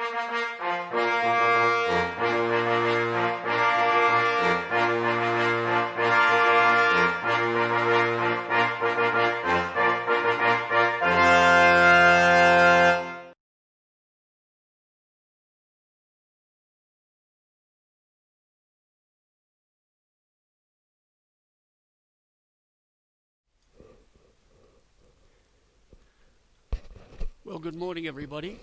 Well, good morning, everybody.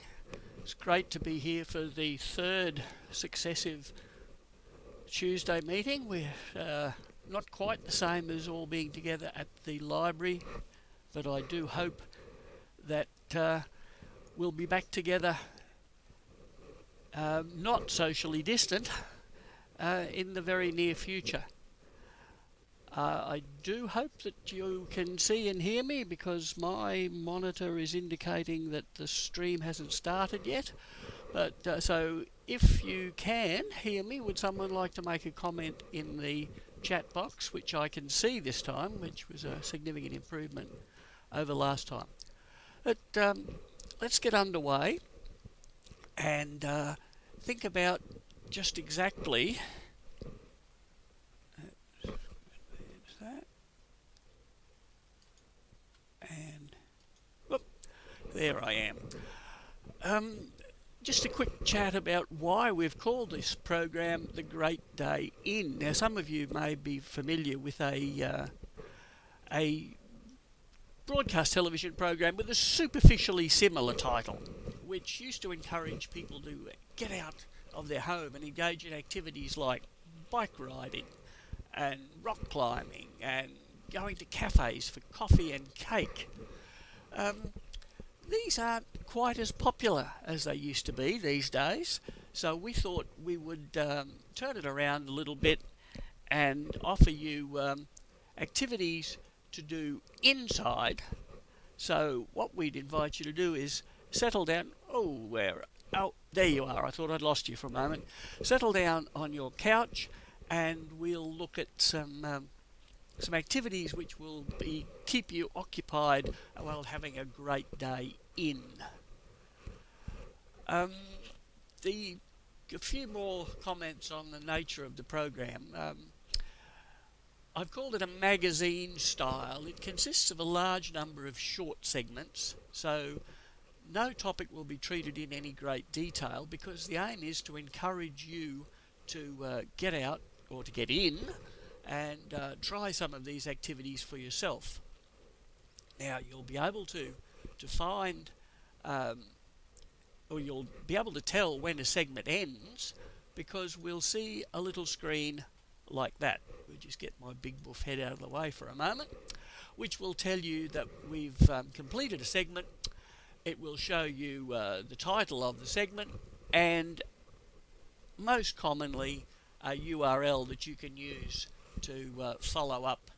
It's great to be here for the third successive Tuesday meeting. We're not quite the same as all being together at the library, but I do hope that we'll be back together, not socially distant, in the very near future. I do hope that you can see and hear me, because my monitor is indicating that the stream hasn't started yet. But so if you can hear me, would someone like to make a comment in the chat box, which I can see this time, which was a significant improvement over last time. But let's get underway and think about just exactly and there I am. Just a quick chat about why we've called this program The Great Day In. Now, some of you may be familiar with a broadcast television program with a superficially similar title, which used to encourage people to get out of their home and engage in activities like bike riding and rock climbing and going to cafes for coffee and cake. These aren't quite as popular as they used to be these days, so we thought we would turn it around a little bit and offer you activities to do inside. So what we'd invite you to do is settle down. Oh, there you are. I thought I'd lost you for a moment. Settle down on your couch and we'll look at some activities which will keep you occupied while having a great day in. A few more comments on the nature of the program. I've called it a magazine style. It consists of a large number of short segments, so no topic will be treated in any great detail, because the aim is to encourage you to get out or to get in and try some of these activities for yourself. Now, you'll be able to find, or you'll be able to tell when a segment ends, because we'll see a little screen like that. We'll just get my big buff head out of the way for a moment, which will tell you that we've completed a segment. It will show you the title of the segment and most commonly a URL that you can use to follow up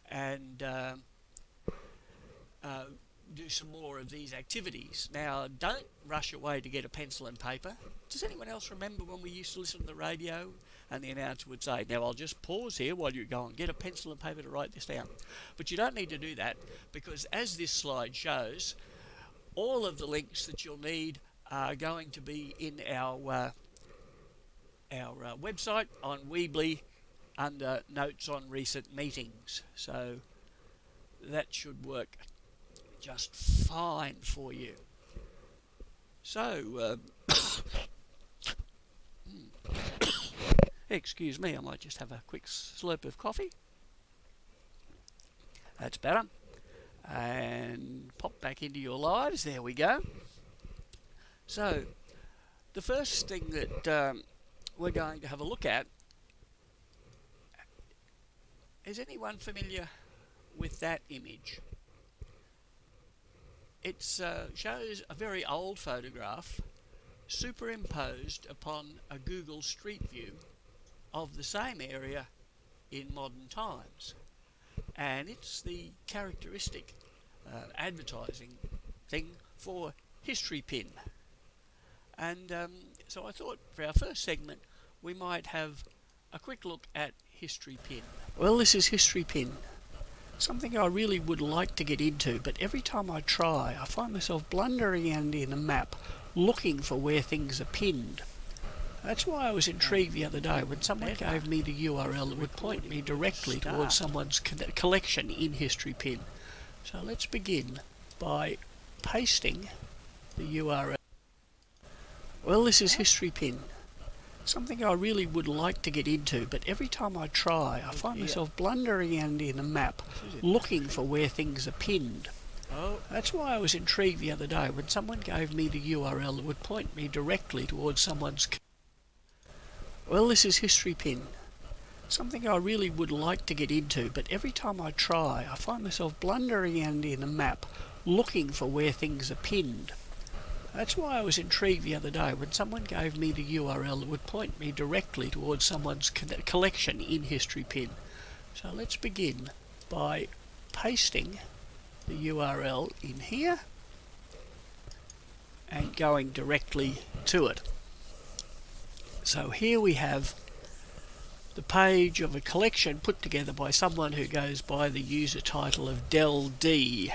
and do some more of these activities. Now, don't rush away to get a pencil and paper. Does anyone else remember when we used to listen to the radio and the announcer would say, now I'll just pause here while you go and get a pencil and paper to write this down? But you don't need to do that, because as this slide shows, all of the links that you'll need are going to be in our website on Weebly under Notes on Recent Meetings. So that should work just fine for you. So, excuse me, I might just have a quick slurp of coffee. That's better. And pop back into your lives. There we go. So, the first thing that we're going to have a look at, is anyone familiar with that image? It shows a very old photograph superimposed upon a Google Street View of the same area in modern times. And it's the characteristic advertising thing for History Pin. And so I thought for our first segment we might have a quick look at History Pin. Well, this is History Pin. Something I really would like to get into, but every time I try I find myself blundering in a map looking for where things are pinned. That's why I was intrigued the other day when someone gave me the URL that would point me directly towards someone's collection in History Pin. So let's begin by pasting the URL. Well, this is History Pin. Something I really would like to get into, but every time I try, I find myself blundering in a map, looking for where things are pinned. That's why I was intrigued the other day when someone gave me the URL that would point me directly towards someone's. Well, this is History Pin. Something I really would like to get into, but every time I try, I find myself blundering in a map, looking for where things are pinned. That's why I was intrigued the other day when someone gave me the URL that would point me directly towards someone's collection in History Pin. So let's begin by pasting the URL in here and going directly to it. So here we have the page of a collection put together by someone who goes by the user title of Del D.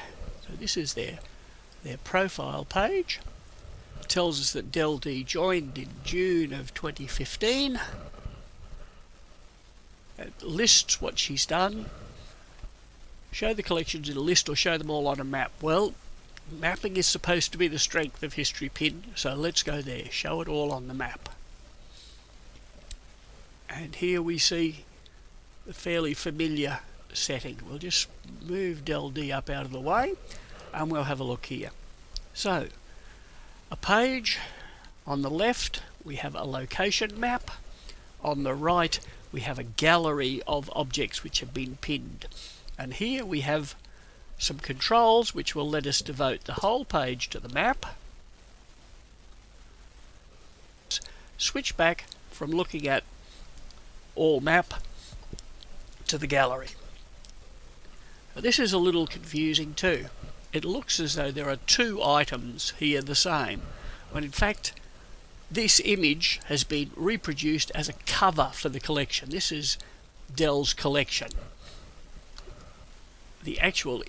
So this is their profile page. It tells us that Del D joined in June of 2015. It lists what she's done. Show the collections in a list or show them all on a map. Well, mapping is supposed to be the strength of History Pin, so let's go there. Show it all on the map. And here we see the fairly familiar setting. We'll just move Del D up out of the way and we'll have a look here. So, a page on the left, we have a location map. On the right, we have a gallery of objects which have been pinned. And here we have some controls which will let us devote the whole page to the map. Switch back from looking at all map to the gallery. Now, this is a little confusing too. It looks as though there are two items here the same, when in fact this image has been reproduced as a cover for the collection. This is Del's collection. The actual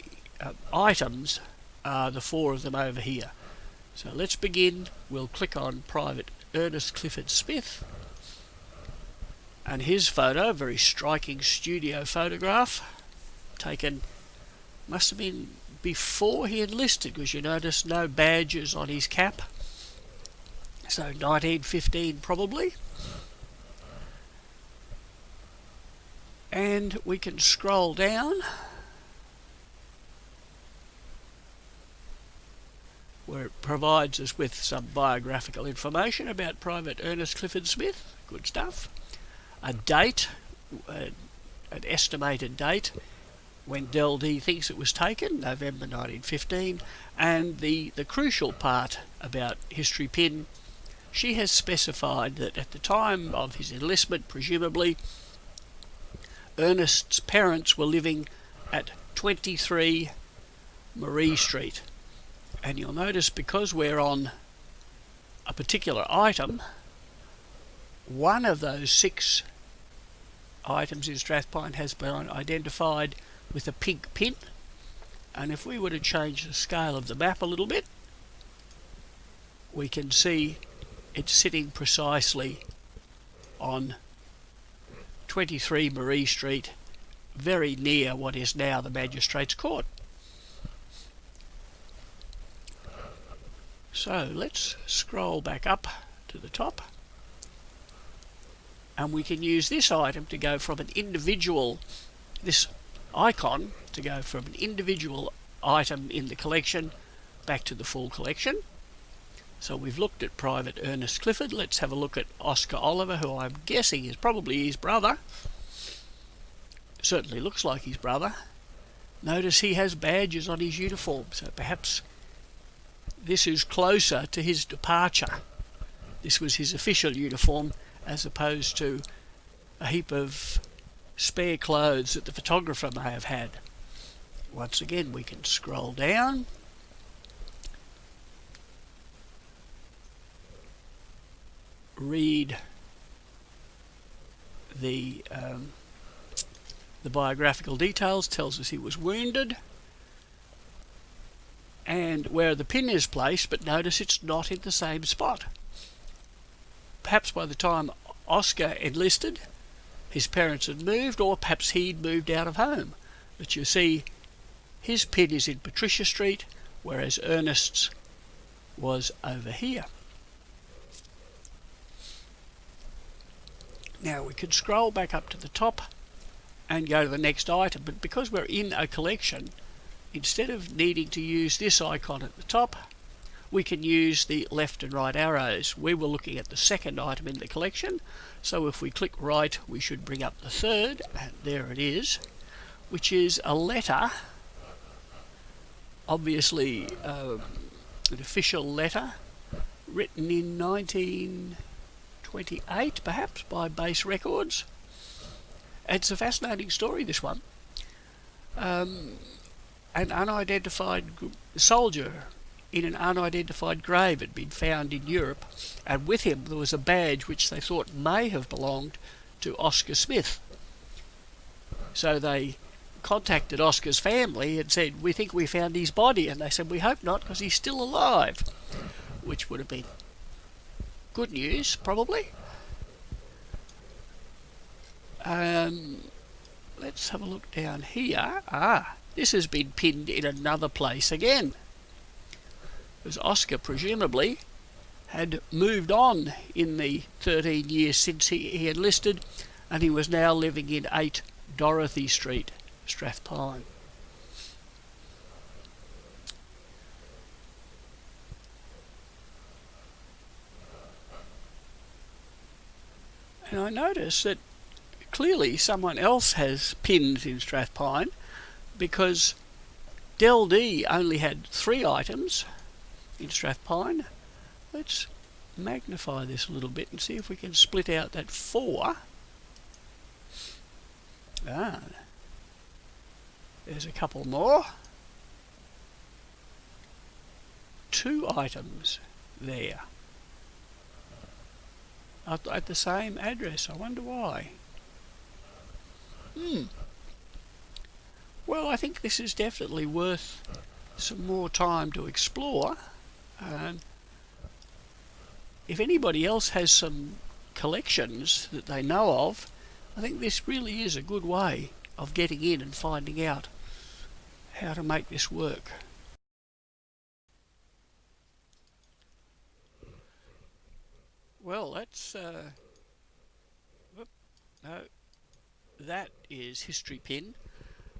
items are the four of them over here. So let's begin. We'll click on Private Ernest Clifford Smith. And his photo, a very striking studio photograph, taken, must have been before he enlisted, because you notice no badges on his cap. So 1915 probably. And we can scroll down where it provides us with some biographical information about Private Ernest Clifford Smith. Good stuff. A date, an estimated date when Del D thinks it was taken, November 1915, and the crucial part about History Pin, she has specified that at the time of his enlistment, presumably, Ernest's parents were living at 23 Marie Street. And you'll notice, because we're on a particular item, one of those 6 items in Strathpine has been identified with a pink pin, and if we were to change the scale of the map a little bit, we can see it's sitting precisely on 23 Marie Street, very near what is now the Magistrates Court. So let's scroll back up to the top, and we can use this item to go from an individual, this icon, to go from an individual item in the collection back to the full collection. So we've looked at Private Ernest Clifford. Let's have a look at Oscar Oliver, who I'm guessing is probably his brother. Certainly looks like his brother. Notice he has badges on his uniform, so perhaps this is closer to his departure. This was his official uniform, as opposed to a heap of spare clothes that the photographer may have had. Once again, we can scroll down. Read the biographical details. Tells us he was wounded. and where the pin is placed, but notice it's not in the same spot. Perhaps by the time Oscar enlisted, his parents had moved, or perhaps he'd moved out of home. But you see, his pin is in Patricia Street, whereas Ernest's was over here. Now we could scroll back up to the top and go to the next item, but because we're in a collection, instead of needing to use this icon at the top, we can use the left and right arrows. We were looking at the second item in the collection, so if we click right we should bring up the third, and there it is, which is a letter, obviously an official letter, written in 1928 perhaps by Base Records. It's a fascinating story, this one. An unidentified soldier in an unidentified grave had been found in Europe, and with him there was a badge which they thought may have belonged to Oscar Smith. So they contacted Oscar's family and said, "We think we found his body," and they said, "We hope not, because he's still alive," which would have been good news, probably. Let's have a look down here. This has been pinned in another place again, because Oscar presumably had moved on in the 13 years since he enlisted, and he was now living in 8 Dorothy Street, Strathpine. And I notice that clearly someone else has pins in Strathpine, because Del D only had 3 items in Strathpine. Let's magnify this a little bit and see if we can split out that 4. There's a couple more. 2 items there at the same address. I wonder why. Well, I think this is definitely worth some more time to explore. If anybody else has some collections that they know of, I think this really is a good way of getting in and finding out how to make this work. Well, that's that is History Pin.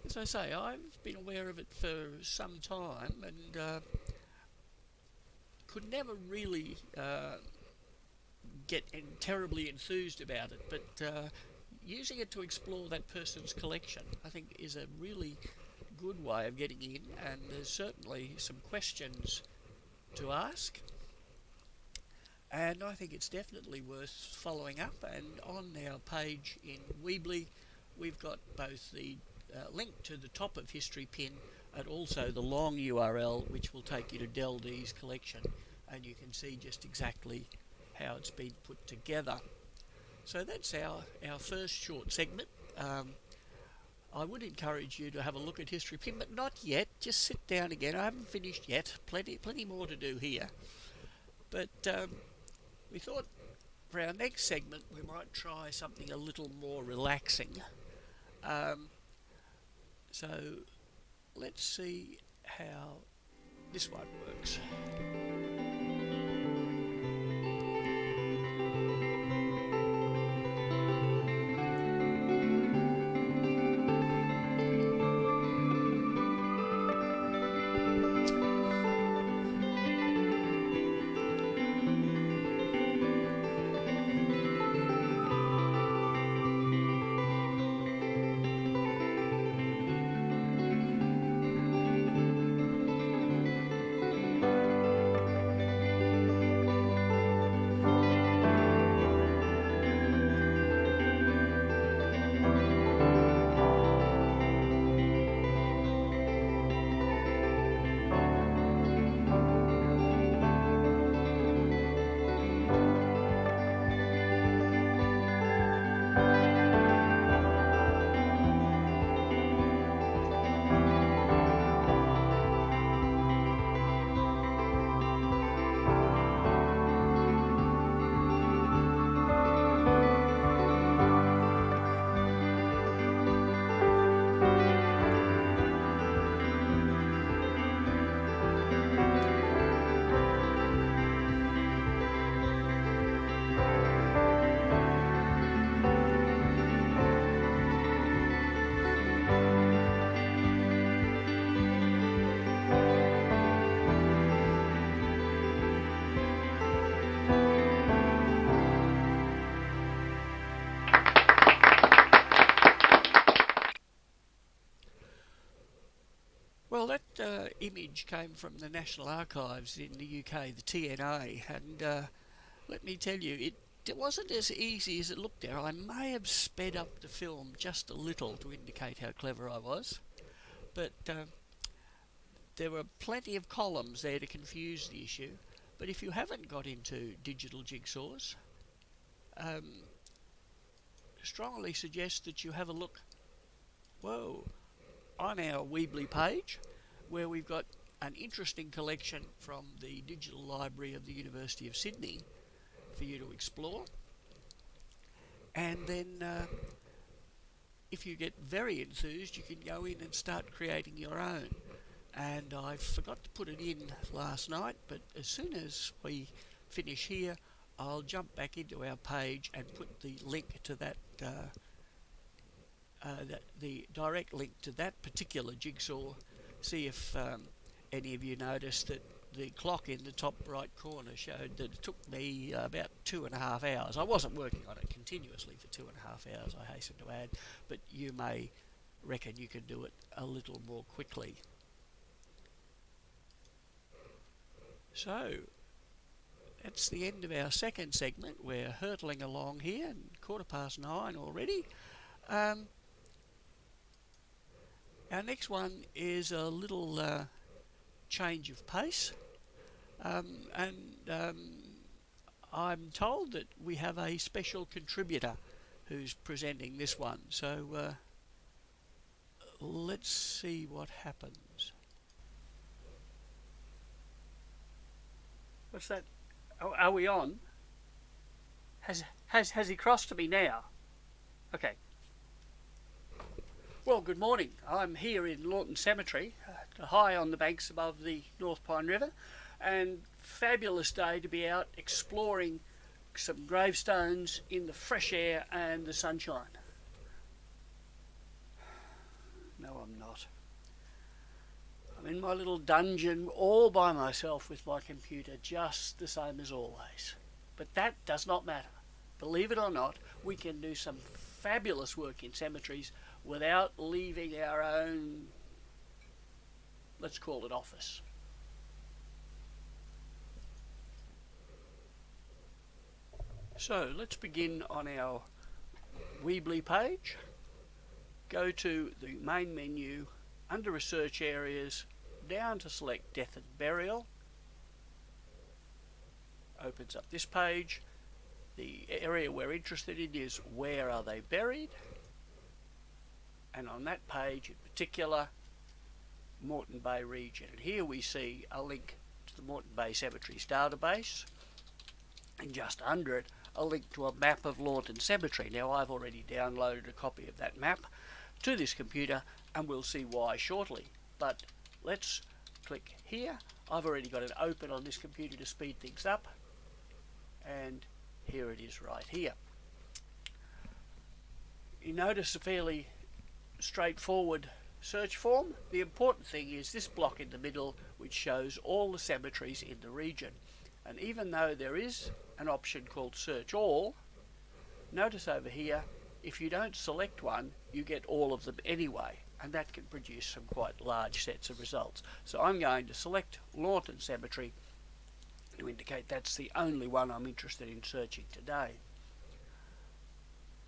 As I say, I've been aware of it for some time, and could never really get terribly enthused about it, but using it to explore that person's collection, I think, is a really good way of getting in, and there's certainly some questions to ask, and I think it's definitely worth following up. And on our page in Weebly, we've got both the link to the top of History Pin and also the long URL, which will take you to Del D's collection, and you can see just exactly how it's been put together. So that's our first short segment. I would encourage you to have a look at History Pin, but not yet. Just sit down again. I haven't finished yet. Plenty more to do here. But we thought for our next segment we might try something a little more relaxing. So let's see how this one works. image came from the National Archives in the UK, the TNA, and let me tell you, it wasn't as easy as it looked there. I may have sped up the film just a little to indicate how clever I was, but there were plenty of columns there to confuse the issue. But if you haven't got into digital jigsaws, strongly suggest that you have a look, on our Weebly page, where we've got an interesting collection from the Digital Library of the University of Sydney for you to explore. And then if you get very enthused, you can go in and start creating your own. And I forgot to put it in last night, but as soon as we finish here, I'll jump back into our page and put the link to that, the direct link to that particular jigsaw. See if any of you noticed that the clock in the top right corner showed that it took me about 2.5 hours. I wasn't working on it continuously for 2.5 hours, I hasten to add, but you may reckon you can do it a little more quickly. So, that's the end of our second segment. We're hurtling along here, and 9:15 already. Our next one is a little change of pace, and I'm told that we have a special contributor who's presenting this one, so let's see what happens. What's that? Are we on? Has he crossed to me now? Okay. Well, good morning. I'm here in Lawton Cemetery, high on the banks above the North Pine River, and fabulous day to be out exploring some gravestones in the fresh air and the sunshine. No, I'm not. I'm in my little dungeon all by myself with my computer, just the same as always. But that does not matter. Believe it or not, we can do some fabulous work in cemeteries without leaving our own, let's call it, office. So let's begin on our Weebly page. Go to the main menu, under research areas, down to select death and burial. Opens up this page. The area we're interested in is where are they buried, and on that page in particular, Moreton Bay region. And here we see a link to the Moreton Bay Cemeteries database, and just under it a link to a map of Lawton Cemetery. Now I've already downloaded a copy of that map to this computer, and we'll see why shortly. But let's click here. I've already got it open on this computer to speed things up, and here it is right here. You notice a fairly straightforward search form. The important thing is this block in the middle, which shows all the cemeteries in the region. And even though there is an option called Search All, notice over here, if you don't select one, you get all of them anyway, and that can produce some quite large sets of results. So I'm going to select Lawton Cemetery to indicate that's the only one I'm interested in searching today.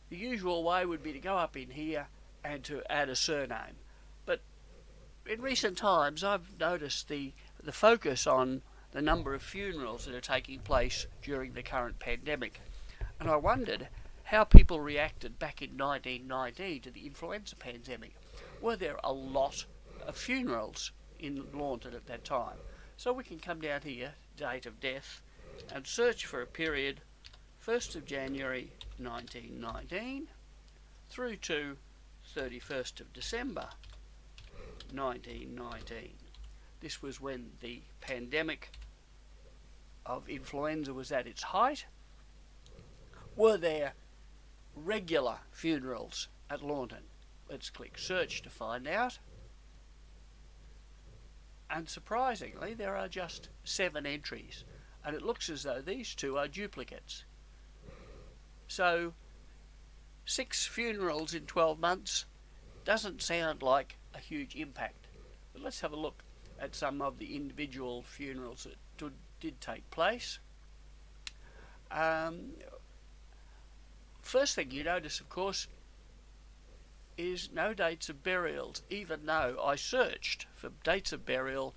The usual way would be to go up in here and to add a surname, but in recent times I've noticed the focus on the number of funerals that are taking place during the current pandemic, and I wondered how people reacted back in 1919 to the influenza pandemic. Were there a lot of funerals in Lawton at that time? So we can come down here, date of death, and search for a period 1st of January 1919 through to 31st of December 1919. This was when the pandemic of influenza was at its height. Were there regular funerals at Lawton? Let's click search to find out. And surprisingly, there are just 7 entries, and it looks as though these two are duplicates. So 6 funerals in 12 months doesn't sound like a huge impact. But let's have a look. at some of the individual funerals that did take place. First thing you notice, of course, is no dates of burials, even though I searched for dates of burial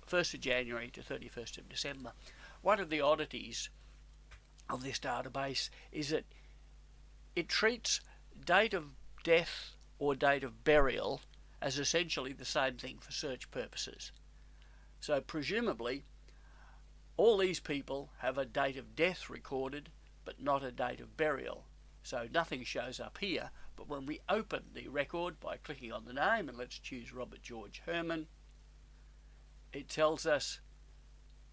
1st of January to 31st of December. One of the oddities of this database is that it treats date of death or date of burial as essentially the same thing for search purposes. So presumably all these people have a date of death recorded but not a date of burial. So nothing shows up here, but when we open the record by clicking on the name, and let's choose Robert George Herman, it tells us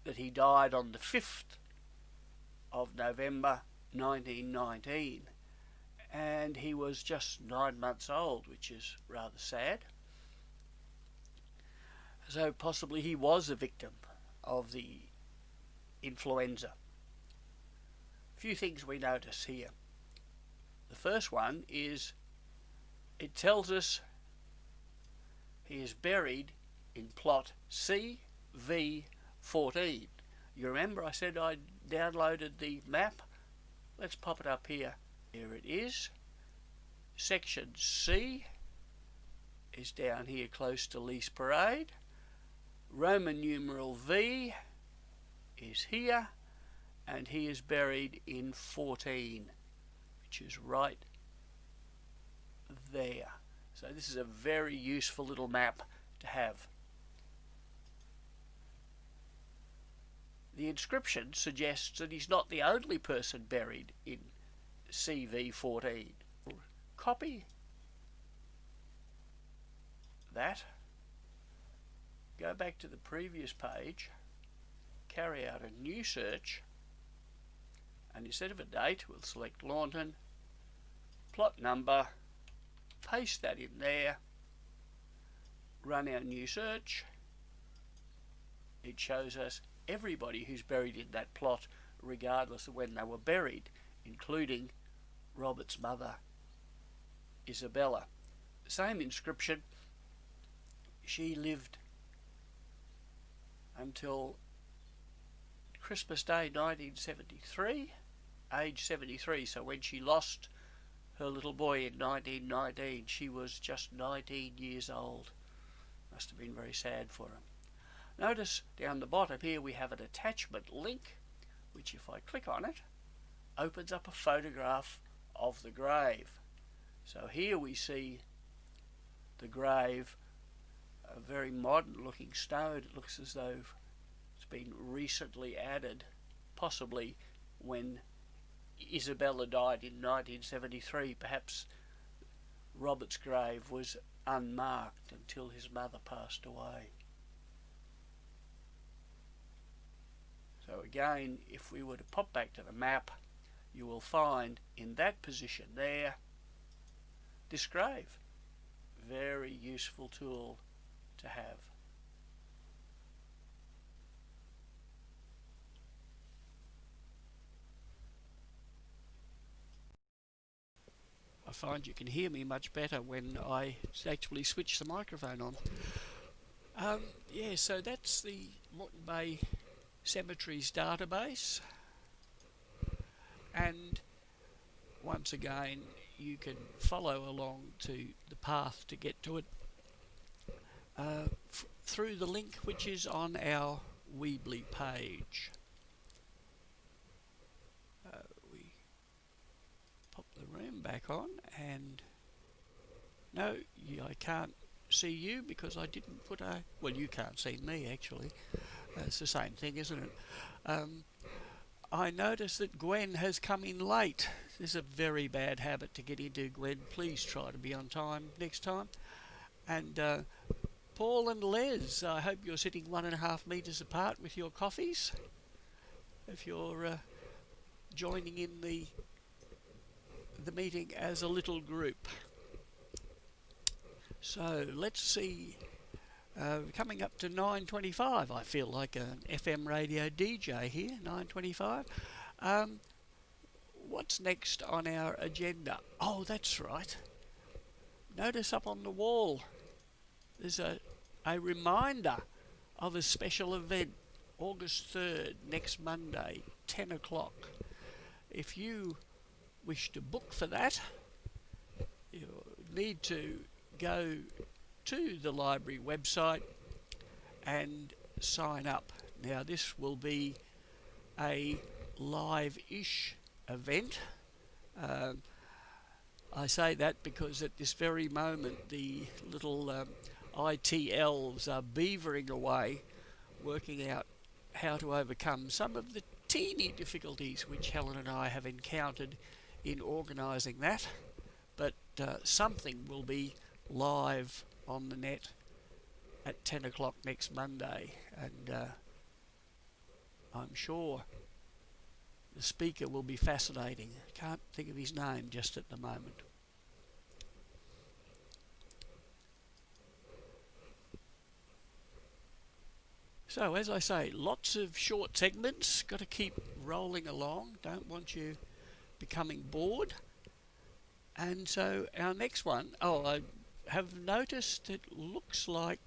that he died on the 5th of November 1919, and he was just 9 months old, which is rather sad. So possibly he was a victim of the influenza. A few things we notice here. The first one is it tells us he is buried in plot CV14. You remember I said I downloaded the map? Let's pop it up here. Here it is. Section C is down here close to Lease Parade. Roman numeral V is here, and he is buried in 14, which is right there. So this is a very useful little map to have. The inscription suggests that he's not the only person buried in CV14. Copy that, go back to the previous page, carry out a new search, and instead of a date we'll select Lawton, plot number, paste that in there, run our new search. It shows us everybody who's buried in that plot regardless of when they were buried, including Robert's mother Isabella. Same inscription. She lived until Christmas Day 1973, age 73, so when she lost her little boy in 1919 she was just 19 years old. Must have been very sad for him. Notice down the bottom here we have an attachment link, which if I click on it opens up a photograph of the grave. So here we see the grave, a very modern looking stone. It looks as though it's been recently added, possibly when Isabella died in 1973. Perhaps Robert's grave was unmarked until his mother passed away. So again, if we were to pop back to the map, you will find in that position there this grave. Very useful tool to have. I find you can hear me much better when I actually switch the microphone on. Yeah, so that's the Moreton Bay Cemeteries database, and once again you can follow along to the path to get to it through the link which is on our Weebly page. We pop the room back on, and no, I can't see you because I didn't put a, well, you can't see me actually. It's the same thing, isn't it? I notice that Gwen has come in late. This is a very bad habit to get into, Gwen. Please try to be on time next time. And Paul and Les, I hope you're sitting 1.5 metres apart with your coffees, if you're joining in the meeting as a little group. So let's see. Coming up to 9:25, I feel like an FM radio DJ here, 9:25. What's next on our agenda? Oh, that's right. Notice up on the wall, there's a reminder of a special event, August 3rd, next Monday, 10 o'clock. If you wish to book for that, you need to go to the library website and sign up. Now, this will be a live-ish event. I say that because at this very moment the little IT elves are beavering away, working out how to overcome some of the teeny difficulties which Helen and I have encountered in organising that. But something will be live on the net at 10 o'clock next Monday, and I'm sure the speaker will be fascinating. Can't think of his name just at the moment. So, as I say, lots of short segments. Got to keep rolling along. Don't want you becoming bored. And so our next one, I have noticed it looks like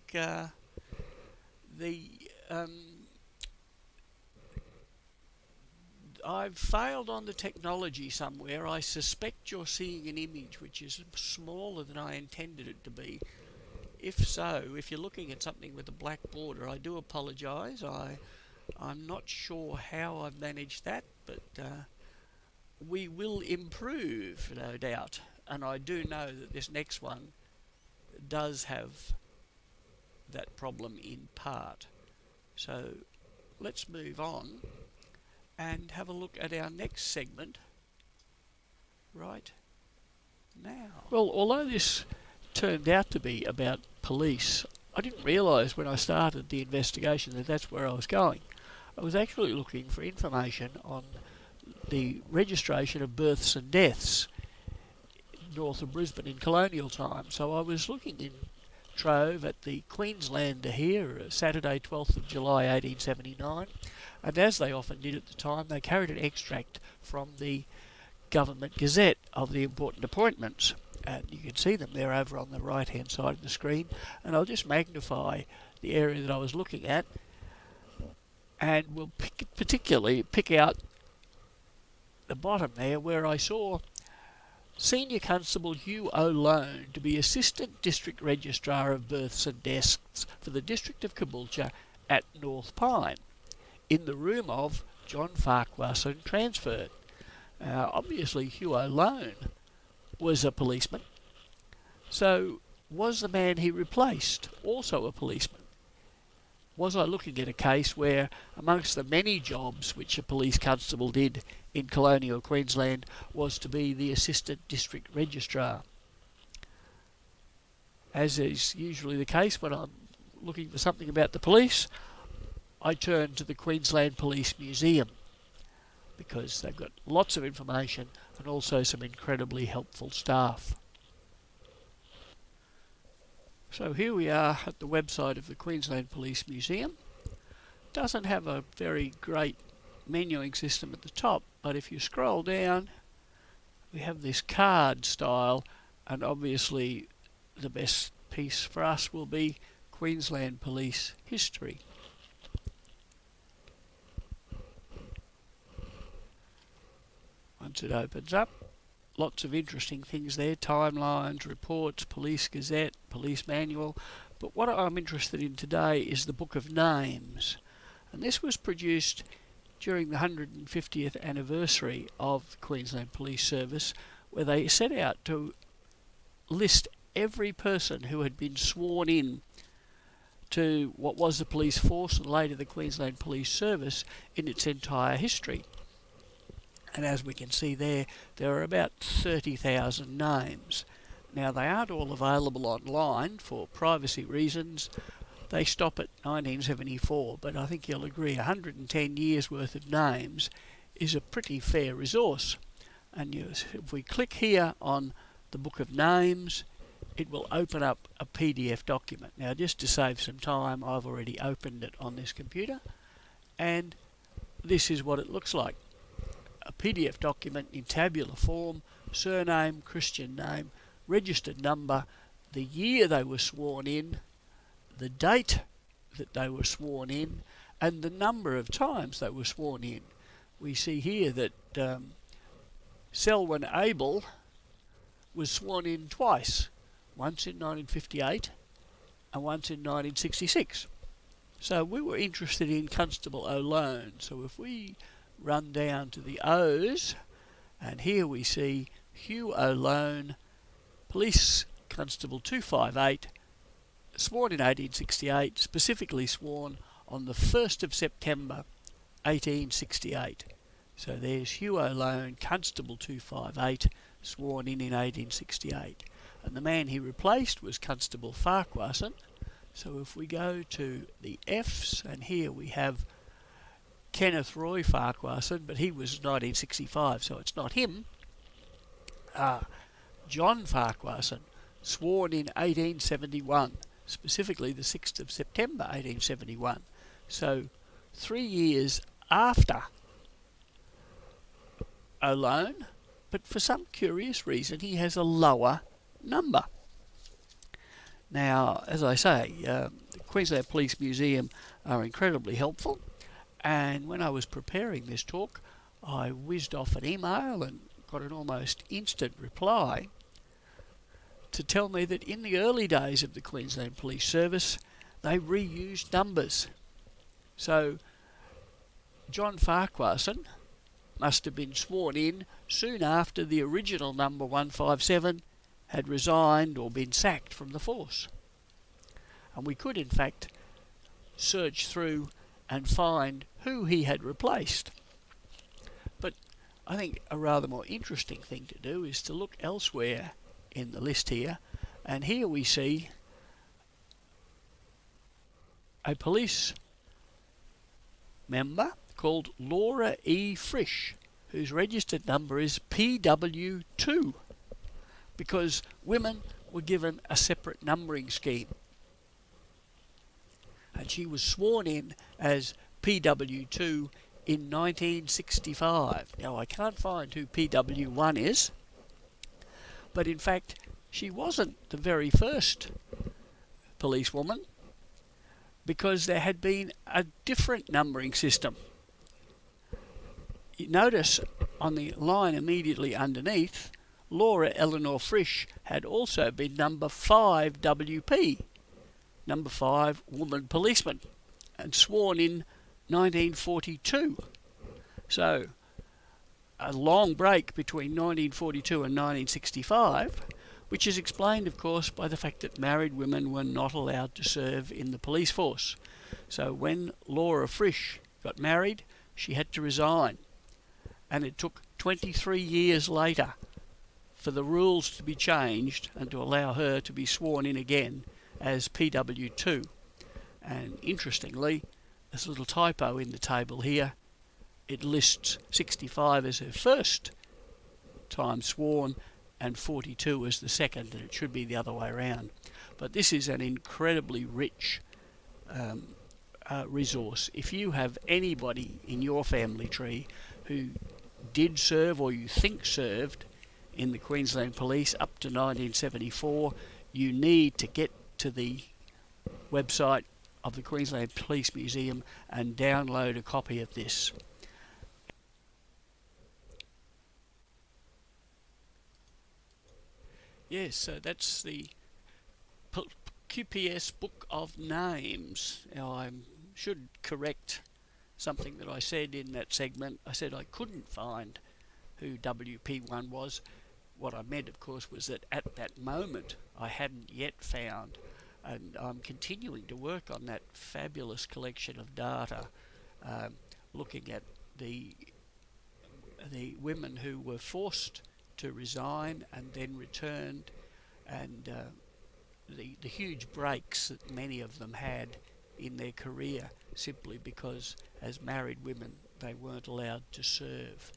I've failed on the technology somewhere. I suspect you're seeing an image which is smaller than I intended it to be. If so, if you're looking at something with a black border, I do apologise. I'm not sure how I've managed that, but we will improve, no doubt. And I do know that this next one does have that problem in part. So let's move on and have a look at our next segment right now. Well, although this turned out to be about police, I didn't realise when I started the investigation that that's where I was going. I was actually looking for information on the registration of births and deaths north of Brisbane in colonial times. So I was looking in Trove at the Queenslander here, Saturday 12th of July 1879, and as they often did at the time, they carried an extract from the Government Gazette of the important appointments, and you can see them there over on the right hand side of the screen. And I'll just magnify the area that I was looking at, and we'll particularly pick out the bottom there where I saw Senior Constable Hugh O'Lone to be Assistant District Registrar of Births and Deaths for the District of Caboolture at North Pine, in the room of John Farquharson transferred. Obviously Hugh O'Lone was a policeman, so was the man he replaced also a policeman? Was I looking at a case where, amongst the many jobs which a police constable did in colonial Queensland, was to be the Assistant District Registrar? As is usually the case when I'm looking for something about the police, I turn to the Queensland Police Museum, because they've got lots of information and also some incredibly helpful staff. So here we are at the website of the Queensland Police Museum. Doesn't have a very great menuing system at the top, but if you scroll down, we have this card style, and obviously the best piece for us will be Queensland Police History. Once it opens up, lots of interesting things there, timelines, reports, Police Gazette, Police Manual. But what I'm interested in today is the Book of Names. And this was produced during the 150th anniversary of the Queensland Police Service, where they set out to list every person who had been sworn in to what was the police force and later the Queensland Police Service in its entire history. And as we can see there are about 30,000 names. Now, they aren't all available online for privacy reasons. They stop at 1974, but I think you'll agree 110 years worth of names is a pretty fair resource. And if we click here on the Book of Names, it will open up a PDF document. Now, just to save some time, I've already opened it on this computer, and this is what it looks like. A PDF document in tabular form, surname, Christian name, registered number, the year they were sworn in, the date that they were sworn in and the number of times they were sworn in. We see here that Selwyn Abel was sworn in twice, once in 1958 and once in 1966. So we were interested in Constable O'Lone. So if we run down to the O's, and here we see Hugh O'Lone, Police Constable 258, sworn in 1868, specifically sworn on the 1st of September 1868. So there's Hugh O'Lone, Constable 258, sworn in 1868. And the man he replaced was Constable Farquharson. So if we go to the F's, and here we have Kenneth Roy Farquharson, but he was 1965, so it's not him. John Farquharson, sworn in 1871, specifically the 6th of September 1871. So 3 years after O'Lone, but for some curious reason he has a lower number. Now, as I say, the Queensland Police Museum are incredibly helpful, and when I was preparing this talk I whizzed off an email and got an almost instant reply to tell me that in the early days of the Queensland Police Service they reused numbers. So John Farquharson must have been sworn in soon after the original number 157 had resigned or been sacked from the force. And we could in fact search through and find who he had replaced. But I think a rather more interesting thing to do is to look elsewhere in the list here, and here we see a police member called Laura E. Frisch, whose registered number is PW2, because women were given a separate numbering scheme. And she was sworn in as PW2 in 1965. Now I can't find who PW1 is, but in fact she wasn't the very first policewoman, because there had been a different numbering system. You notice on the line immediately underneath, Laura Eleanor Frisch had also been number 5 WP, number 5 woman policeman, and sworn in 1942. So a long break between 1942 and 1965, which is explained of course by the fact that married women were not allowed to serve in the police force. So when Laura Frisch got married, she had to resign, and it took 23 years later for the rules to be changed and to allow her to be sworn in again as PW2. And interestingly, there's a little typo in the table here. It lists 65 as her first time sworn and 42 as the second, and it should be the other way around. But this is an incredibly rich resource. If you have anybody in your family tree who did serve or you think served in the Queensland Police up to 1974, you need to get to the website of the Queensland Police Museum and download a copy of this. Yes, so that's the QPS Book of Names. Now I should correct something that I said in that segment. I said I couldn't find who WP1 was. What I meant, of course, was that at that moment I hadn't yet found, and I'm continuing to work on that fabulous collection of data, looking at the women who were forced to resign and then returned, and the huge breaks that many of them had in their career simply because as married women they weren't allowed to serve.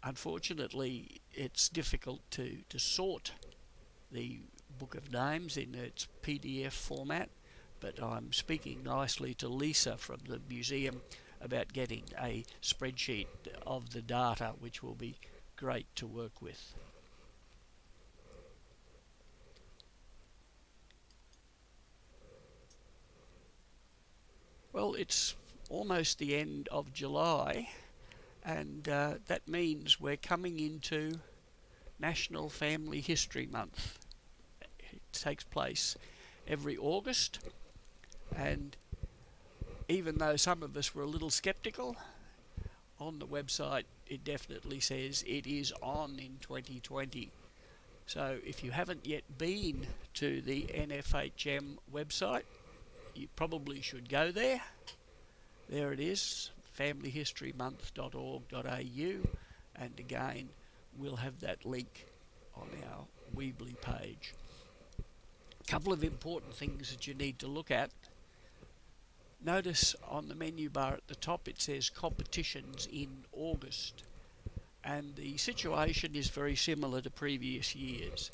Unfortunately, it's difficult to sort the Book of Names in its PDF format, but I'm speaking nicely to Lisa from the museum about getting a spreadsheet of the data, which will be great to work with. Well, it's almost the end of July, and that means we're coming into National Family History Month. It takes place every August, and even though some of us were a little sceptical, on the website it definitely says it is on in 2020. So if you haven't yet been to the NFHM website, you probably should go there. There it is, familyhistorymonth.org.au, and again we'll have that link on our Weebly page. A couple of important things that you need to look at. Notice on the menu bar at the top it says competitions in August, and the situation is very similar to previous years.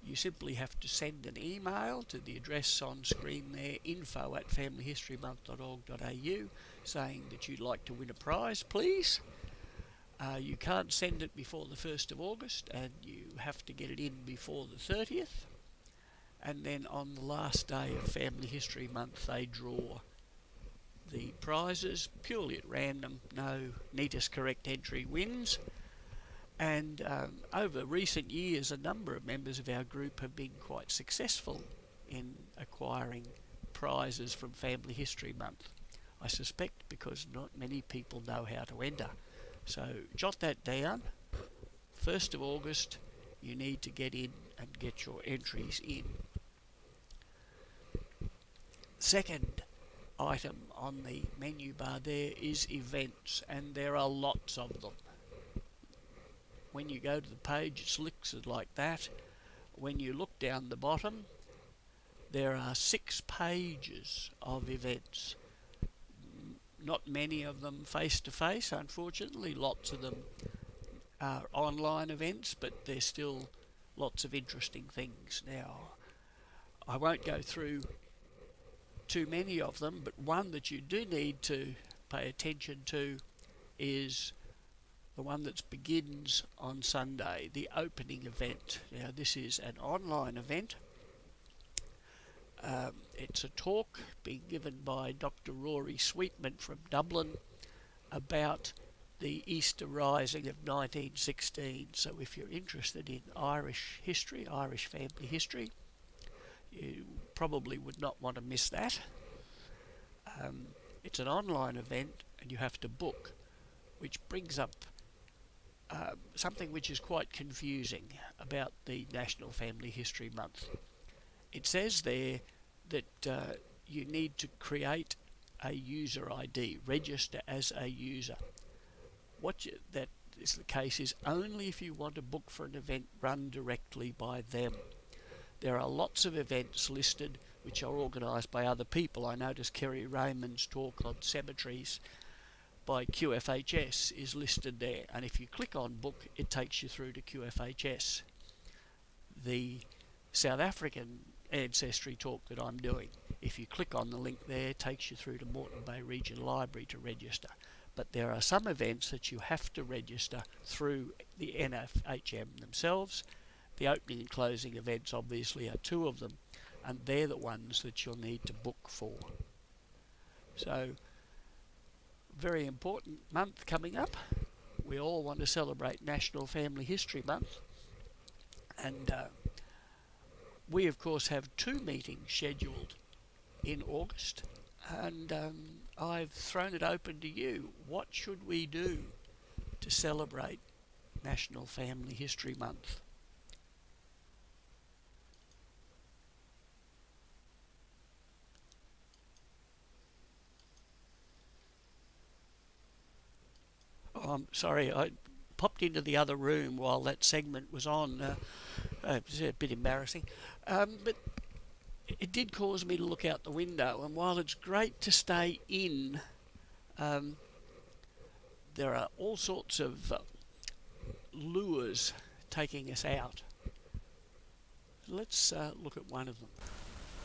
You simply have to send an email to the address on screen there, info@familyhistorymonth.org.au, saying that you'd like to win a prize, please. You can't send it before the 1st of August, and you have to get it in before the 30th. And then on the last day of Family History Month they draw the prizes purely at random. No neatest correct entry wins. And over recent years a number of members of our group have been quite successful in acquiring prizes from Family History Month. I suspect because not many people know how to enter. So jot that down. 1st of August you need to get in and get your entries in. Second item on the menu bar there is events, and there are lots of them. When you go to the page it's listed like that. When you look down the bottom there are 6 pages of events. Not many of them face to face, unfortunately. Lots of them are online events, but there's still lots of interesting things. Now, I won't go through too many of them, but one that you do need to pay attention to is the one that begins on Sunday, the opening event. Now, this is an online event. It's a talk being given by Dr. Rory Sweetman from Dublin about the Easter Rising of 1916. So if you're interested in Irish history, Irish family history, you probably would not want to miss that. It's an online event and you have to book, which brings up something which is quite confusing about the National Family History Month. It says there that you need to create a user ID, register as a user. That is the case is only if you want to book for an event run directly by them. There are lots of events listed which are organised by other people. I noticed Kerry Raymond's talk on cemeteries by QFHS is listed there, and if you click on book it takes you through to QFHS. The South African ancestry talk that I'm doing, if you click on the link there, it takes you through to Moreton Bay Region Library to register. But there are some events that you have to register through the NFHM themselves. The opening and closing events obviously are 2 of them, and they're the ones that you'll need to book for. So, very important month coming up. We all want to celebrate National Family History Month, and we of course have 2 meetings scheduled in August, and I've thrown it open to you. What should we do to celebrate National Family History Month? Oh, I'm sorry, I popped into the other room while that segment was on. It was a bit embarrassing. But it did cause me to look out the window, and while it's great to stay in, there are all sorts of lures taking us out. Let's look at one of them.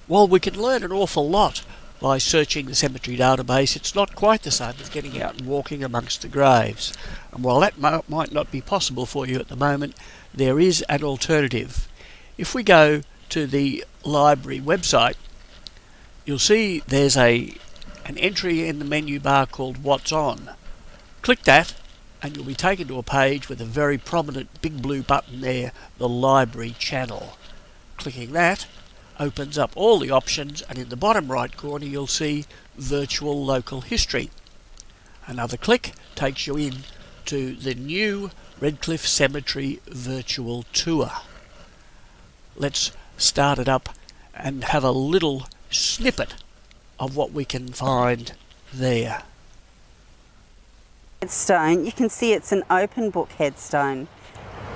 While we can learn an awful lot by searching the cemetery database, it's not quite the same as getting out and walking amongst the graves. And while that might not be possible for you at the moment, there is an alternative. If we go to the library website, you'll see there's an entry in the menu bar called What's On. Click that and you'll be taken to a page with a very prominent big blue button there, the Library channel. Clicking that opens up all the options, and in the bottom right corner you'll see Virtual Local History. Another click takes you in to the new Redcliffe Cemetery virtual tour. Let's start it up and have a little snippet of what we can find there. Headstone, you can see it's an open book headstone.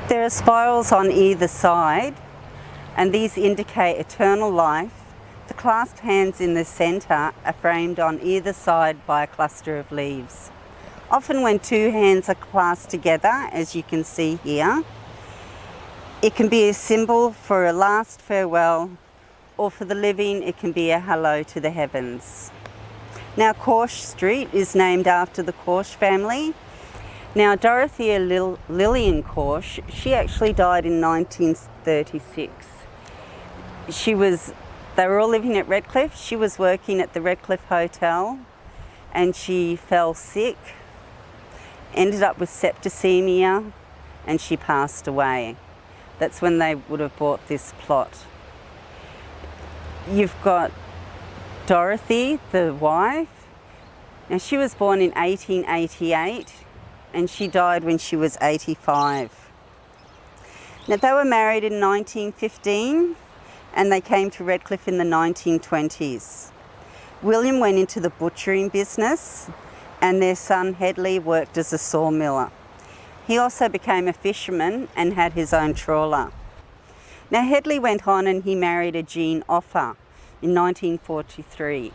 There are spirals on either side, and these indicate eternal life. The clasped hands in the centre are framed on either side by a cluster of leaves. Often when two hands are clasped together, as you can see here, it can be a symbol for a last farewell, or for the living it can be a hello to the heavens. Now Corsh Street is named after the Corsh family. Now Dorothea Lillian Corsh, she actually died in 1936. They were all living at Redcliffe. She was working at the Redcliffe Hotel and she fell sick, ended up with septicemia, and she passed away. That's when they would have bought this plot. You've got Dorothy, the wife. Now she was born in 1888 and she died when she was 85. Now they were married in 1915 and they came to Redcliffe in the 1920s. William went into the butchering business and their son Hedley worked as a sawmiller. He also became a fisherman and had his own trawler. Now Hedley went on and he married a Jean Offa in 1943.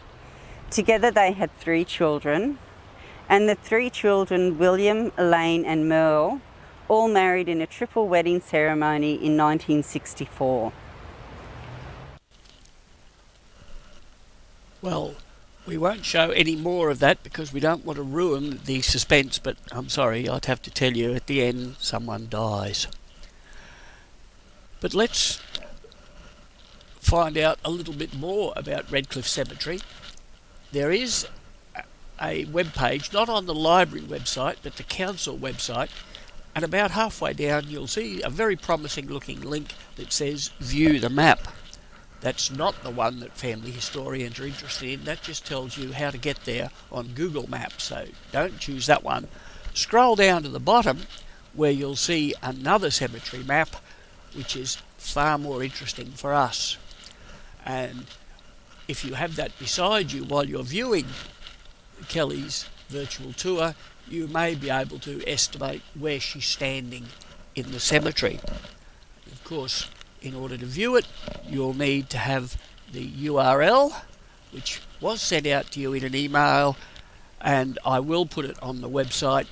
Together they had 3 children, and the 3 children, William, Elaine and Merle, all married in a triple wedding ceremony in 1964. Well, we won't show any more of that because we don't want to ruin the suspense, but I'm sorry, I'd have to tell you at the end someone dies. But let's find out a little bit more about Redcliffe Cemetery. There is a web page, not on the library website, but the council website, and about halfway down you'll see a very promising looking link that says View the Map. That's not the one that family historians are interested in. That just tells you how to get there on Google Maps, so don't choose that one. Scroll down to the bottom where you'll see another cemetery map, which is far more interesting for us. And if you have that beside you while you're viewing Kelly's virtual tour, you may be able to estimate where she's standing in the cemetery. Of course, in order to view it, you'll need to have the URL, which was sent out to you in an email, and I will put it on the website.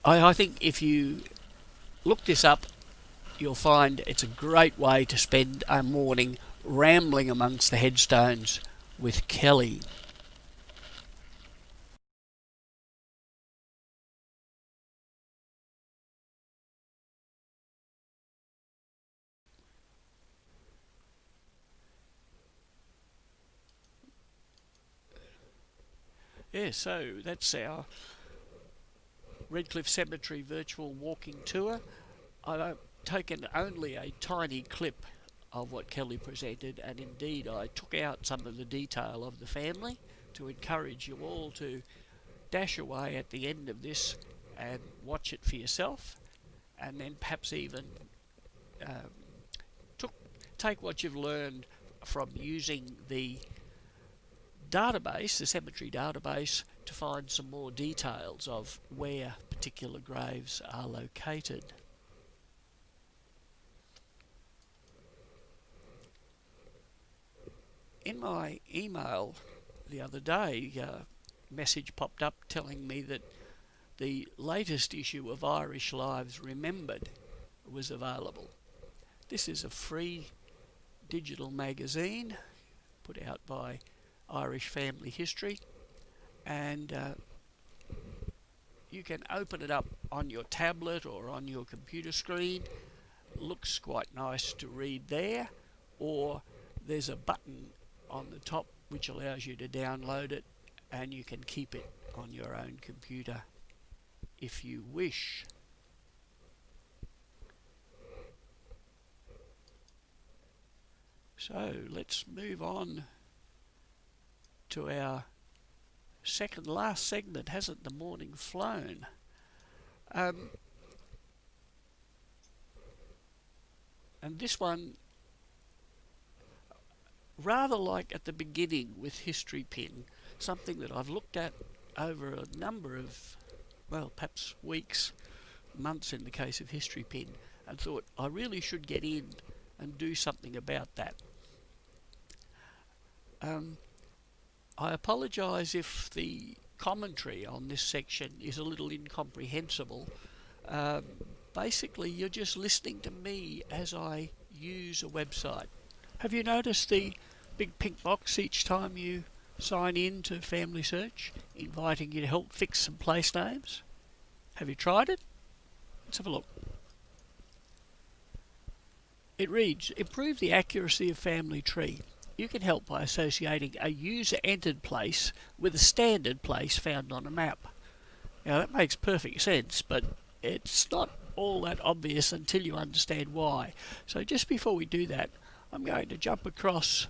I think if you look this up, you'll find it's a great way to spend a morning rambling amongst the headstones with Kelly. Yeah, so that's our Redcliffe Cemetery virtual walking tour. I've taken only a tiny clip of what Kelly presented, and indeed I took out some of the detail of the family to encourage you all to dash away at the end of this and watch it for yourself, and then perhaps even take what you've learned from using the database, the cemetery database, to find some more details of where particular graves are located. In my email the other day, a message popped up telling me that the latest issue of Irish Lives Remembered was available. This is a free digital magazine put out by Irish Family History, and you can open it up on your tablet or on your computer screen. Looks quite nice to read there, or there's a button on the top which allows you to download it, and you can keep it on your own computer if you wish. So let's move on to our second last segment. Hasn't the morning flown? And this one, rather like at the beginning with History Pin, something that I've looked at over a number of, well, perhaps weeks, months in the case of History Pin, and thought I really should get in and do something about that. I apologise if the commentary on this section is a little incomprehensible. Basically, you're just listening to me as I use a website. Have you noticed the big pink box each time you sign in to Family Search, inviting you to help fix some place names? Have you tried it? Let's have a look. It reads, improve the accuracy of family tree. You can help by associating a user-entered place with a standard place found on a map. Now that makes perfect sense, but it's not all that obvious until you understand why. So just before we do that, I'm going to jump across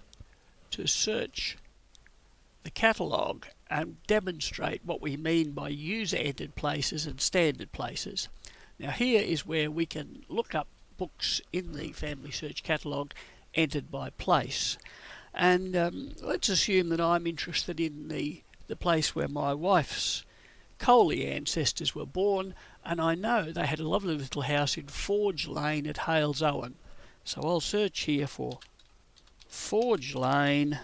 to search the catalogue and demonstrate what we mean by user-entered places and standard places. Now here is where we can look up books in the Family Search catalogue entered by place. And let's assume that I'm interested in the place where my wife's Coley ancestors were born, and I know they had a lovely little house in Forge Lane at Hales Owen. So I'll search here for Forge Lane,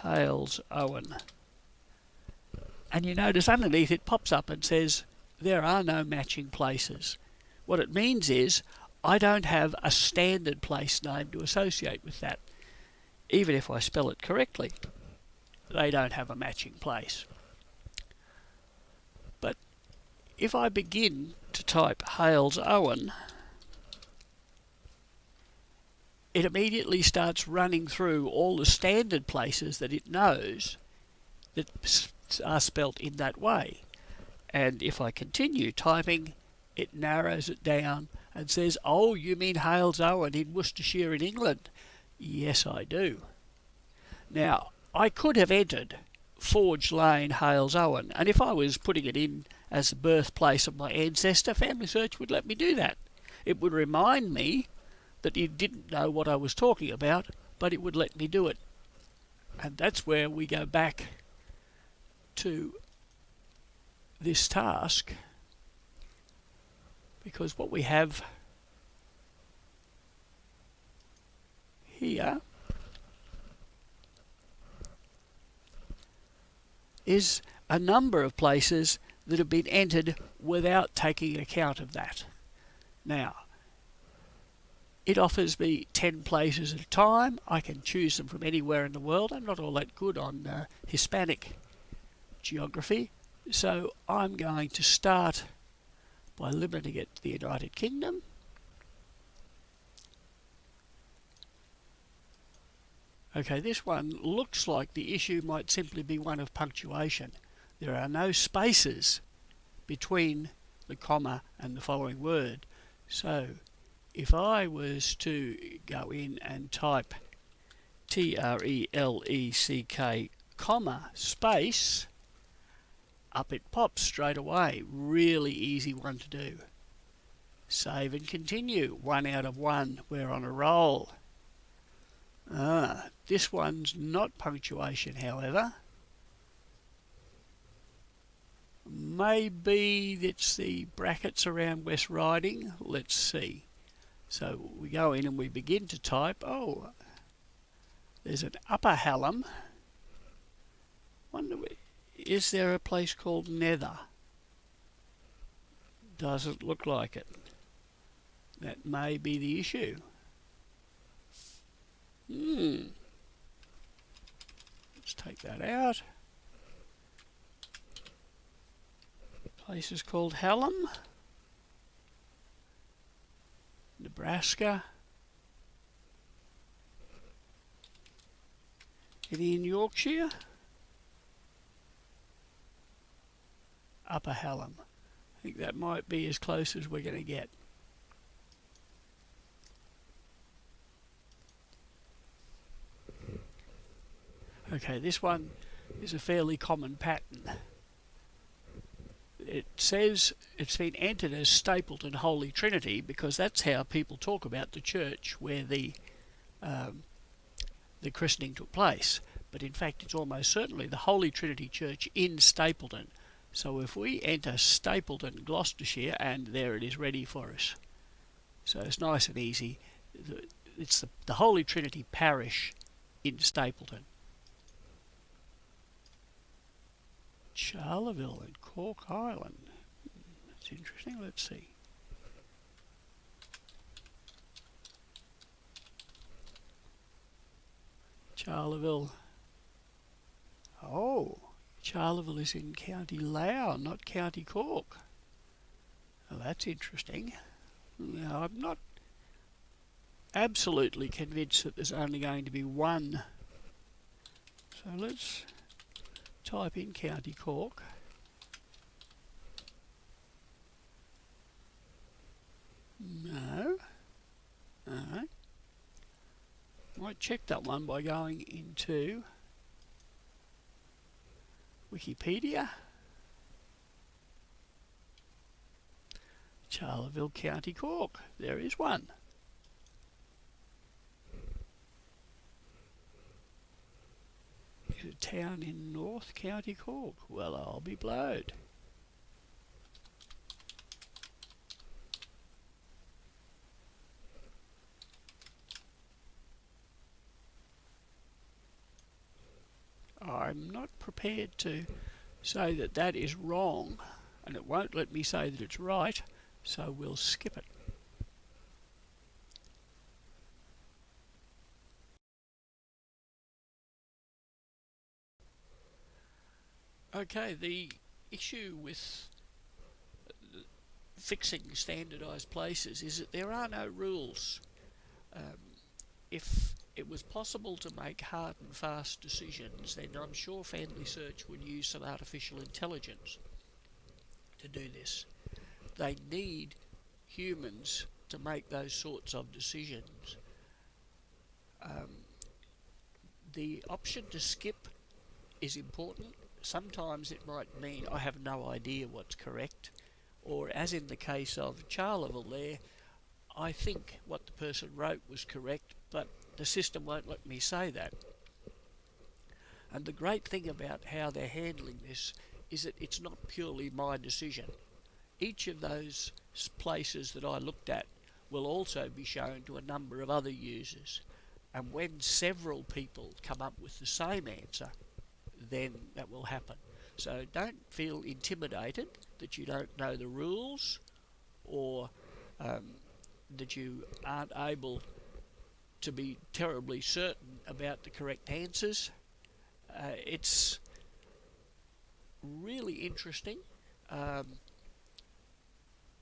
Hales Owen. And you notice underneath it pops up and says there are no matching places. What it means is I don't have a standard place name to associate with that. Even if I spell it correctly, they don't have a matching place. But if I begin to type Hales Owen, it immediately starts running through all the standard places that it knows that are spelt in that way. And if I continue typing, it narrows it down and says, oh, you mean Hales Owen in Worcestershire in England? Yes, I do. Now, I could have entered Forge Lane, Hales Owen, and if I was putting it in as the birthplace of my ancestor, Family Search would let me do that. It would remind me that it didn't know what I was talking about, but it would let me do it. And that's where we go back to this task, because what we have here is a number of places that have been entered without taking account of that. Now, it offers me 10 places at a time. I can choose them from anywhere in the world. I'm not all that good on Hispanic geography, so I'm going to start by limiting it to the United Kingdom. Okay, this one looks like the issue might simply be one of punctuation. There are no spaces between the comma and the following word. So if I was to go in and type TRELECK, comma, space, up it pops straight away. Really easy one to do. Save and continue. 1 out of 1. We're on a roll. This one's not punctuation, however. Maybe it's the brackets around West Riding. Let's see. So we go in and we begin to type. Oh, there's an Upper Hallam. Wonder, is there a place called Nether? Doesn't look like it. That may be the issue. Let's take that out. Place is called Hallam, Nebraska. Any in Yorkshire? Upper Hallam. I think that might be as close as we're going to get. Okay, this one is a fairly common pattern. It says it's been entered as Stapleton Holy Trinity because that's how people talk about the church where the christening took place. But in fact, it's almost certainly the Holy Trinity Church in Stapleton. So if we enter Stapleton, Gloucestershire, and there it is ready for us. So it's nice and easy. It's the Holy Trinity Parish in Stapleton. Charleville and Cork Island. That's interesting. Let's see. Charleville. Oh, Charleville is in County Louth, not County Cork. Well, that's interesting. Now, I'm not absolutely convinced that there's only going to be one. So let's type in County Cork. No. Alright. Might check that one by going into Wikipedia. Charleville, County Cork. There is one. Is it a town in North County Cork? Well, I'll be blowed. I'm not prepared to say that that is wrong, and it won't let me say that it's right, so we'll skip it. Okay, the issue with fixing standardised places is that there are no rules. If it was possible to make hard and fast decisions, then I'm sure Family Search would use some artificial intelligence to do this. They need humans to make those sorts of decisions. The option to skip is important. Sometimes it might mean I have no idea what's correct, or as in the case of Charleville there, I think what the person wrote was correct, but the system won't let me say that. And the great thing about how they're handling this is that it's not purely my decision. Each of those places that I looked at will also be shown to a number of other users. And when several people come up with the same answer, then that will happen. So don't feel intimidated that you don't know the rules, or that you aren't able to be terribly certain about the correct answers. It's really interesting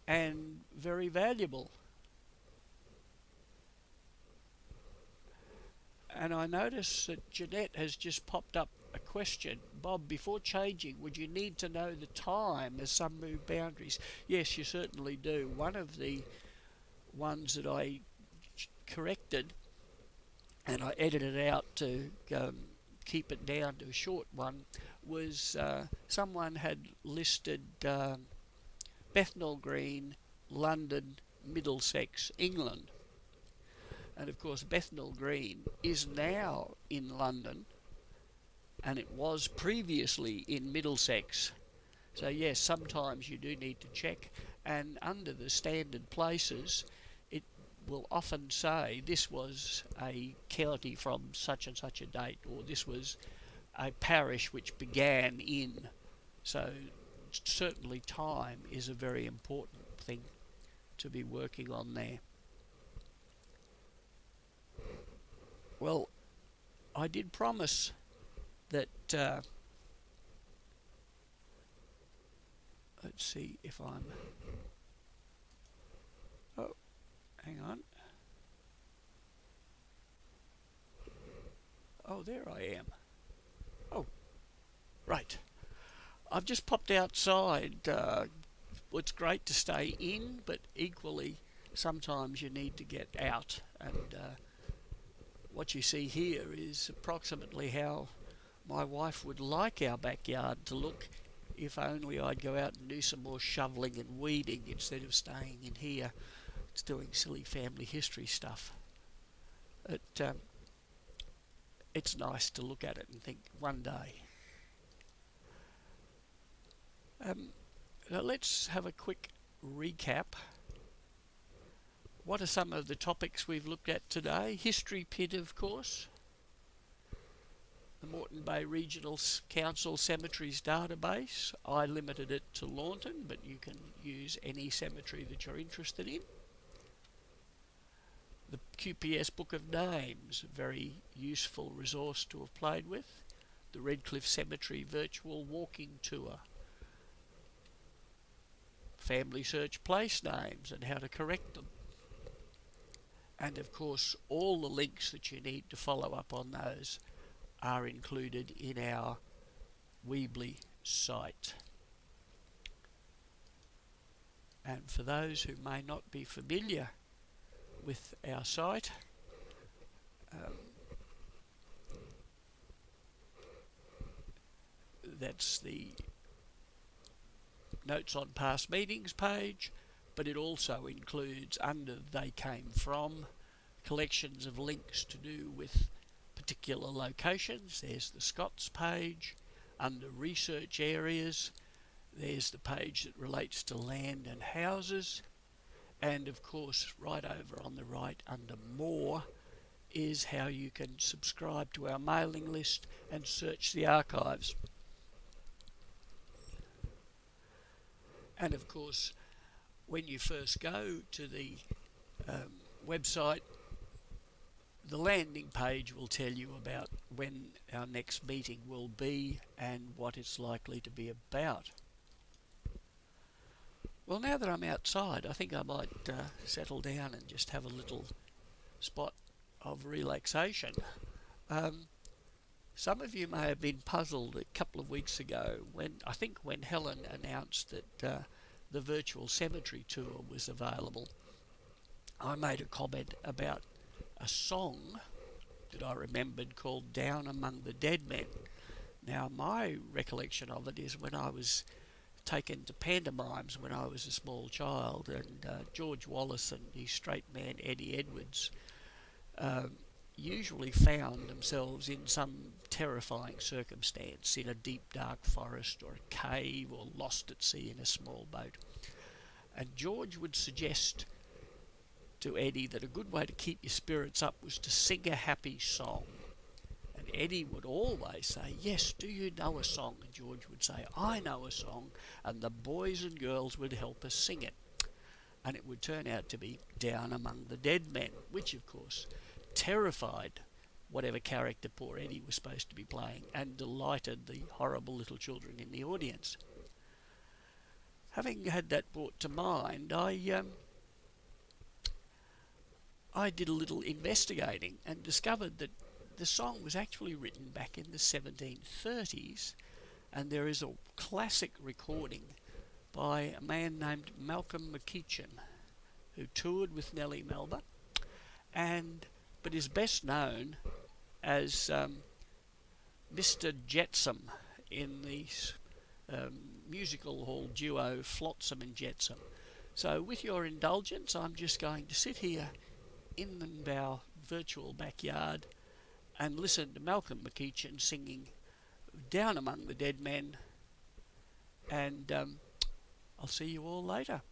and very valuable. And I notice that Jeanette has just popped up a question. Bob, before changing, would you need to know the time as some move boundaries? Yes, you certainly do. One of the ones that I corrected, and I edited out to keep it down to a short one, was someone had listed Bethnal Green, London, Middlesex, England. And of course Bethnal Green is now in London, and it was previously in Middlesex. So yes, sometimes you do need to check, and under the standard places it will often say this was a county from such and such a date, or this was a parish which began in. So certainly time is a very important thing to be working on there. Well, I did promise that let's see if I'm hang on. Oh, there I am. Oh, right. I've just popped outside. It's great to stay in, but equally sometimes you need to get out. And what you see here is approximately how my wife would like our backyard to look if only I'd go out and do some more shoveling and weeding instead of staying in here. It's doing silly family history stuff. It's nice to look at it and think one day. Now let's have a quick recap. What are some of the topics we've looked at today? History Pit, of course. The Moreton Bay Regional Council Cemeteries database. I limited it to Lawton, but you can use any cemetery that you're interested in. The QPS Book of Names, a very useful resource to have played with. The Redcliffe Cemetery Virtual Walking Tour. Family Search place names and how to correct them. And of course, all the links that you need to follow up on those are included in our Weebly site. And for those who may not be familiar with our site, that's the Notes on Past Meetings page, but it also includes, under They Came From, collections of links to do with particular locations. There's the Scots page. Under Research Areas, there's the page that relates to land and houses. And of course, right over on the right under More is how you can subscribe to our mailing list and search the archives. And of course, when you first go to the website, the landing page will tell you about when our next meeting will be and what it's likely to be about. Well, now that I'm outside, I think I might settle down and just have a little spot of relaxation. Some of you may have been puzzled a couple of weeks ago when Helen announced that the virtual cemetery tour was available. I made a comment about a song that I remembered called Down Among the Dead Men. Now, my recollection of it is when I was taken to pantomimes when I was a small child, and George Wallace and his straight man Eddie Edwards usually found themselves in some terrifying circumstance, in a deep dark forest or a cave, or lost at sea in a small boat. And George would suggest to Eddie that a good way to keep your spirits up was to sing a happy song. And Eddie would always say, "Yes, do you know a song?" And George would say, "I know a song," and the boys and girls would help us sing it. And it would turn out to be Down Among the Dead Men, which of course terrified whatever character poor Eddie was supposed to be playing and delighted the horrible little children in the audience. Having had that brought to mind, I did a little investigating and discovered that the song was actually written back in the 1730s, and there is a classic recording by a man named Malcolm McEachin, who toured with Nellie Melba, but is best known as Mr. Jetsam in the musical hall duo Flotsam and Jetsam. So with your indulgence, I'm just going to sit here in our virtual backyard and listen to Malcolm McEachin singing Down Among the Dead Men, and I'll see you all later.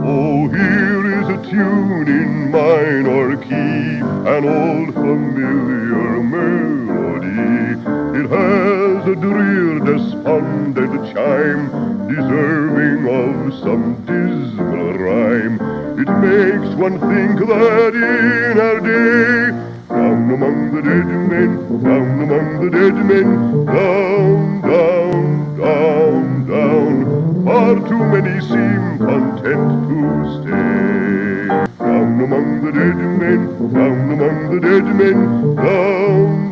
Oh, here is a tune in minor key, an old familiar melody. It has a drear, despondent chime, deserving of some dismal rhyme. It makes one think that in our day, down among the dead men, down among the dead men, down, down, down, down, far too many seem content to stay. Down among the dead men, down among the dead men, down